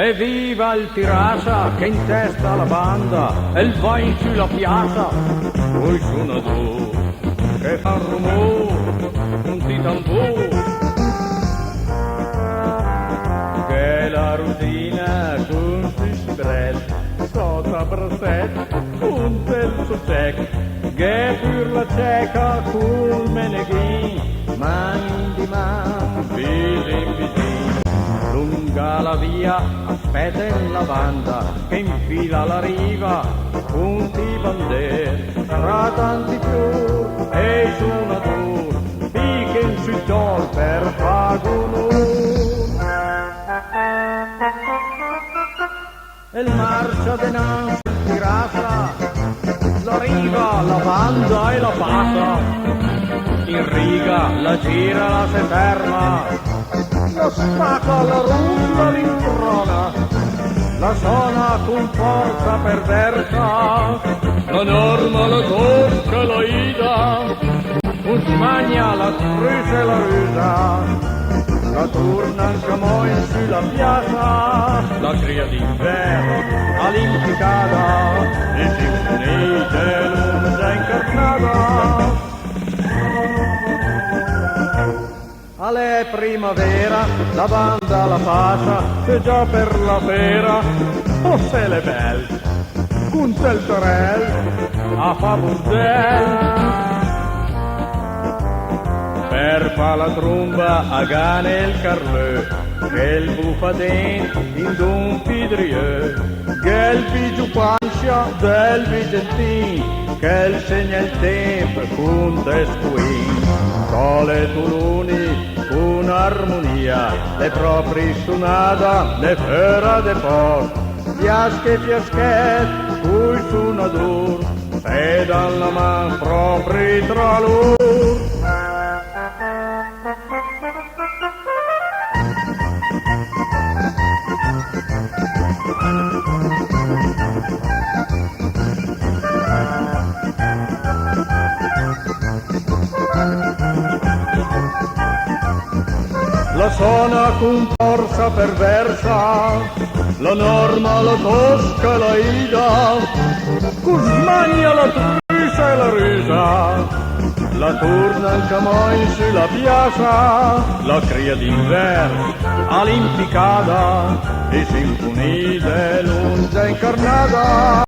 Evviva il Tirasa che in testa alla banda e il vai sulla piazza. Poi suonato che fa rumore, un tamburo. Che la rutina con si sbrella, sotto brassetto, un terzo cieco. Che pur la cieca col meneghin, man di man, visin. Lunga la via, aspetta in lavanda, che infila la riva, punti bandere, tra tanti più, e su una tour, picche in sui tol per pagunur. E il marcia denanzi tirata, la riva, la banda e la passa, in riga, la gira, la se ferma, la spacca, la rulla, l'introna, la suona con forza perversa, la norma, la tocca, la ida, un smania, la truce, la rusa, la turna in camoin sulla piazza, la cria d'inverno all'impicata, e si unite l'unza incarnata. Alle primavera la banda la fascia e già per la fera o se le belle con tel torel a fa burdel per fa la tromba a gane il carleu che il buffaden in d'un pidrieu che il pigiu pancia del vigentin che il segna il tempo con tesquin sole tuluni con armonia le propri suonada le fera de port fiasche fiaschet cui suonadur se dalla man propri tra loro. La suona con forza perversa, la norma, la tosca, la ida, con smania la truce e la risa, la turna in camoin sulla piazza, la cria d'inverno all'impicata, e sinfonia dell'unza incarnata.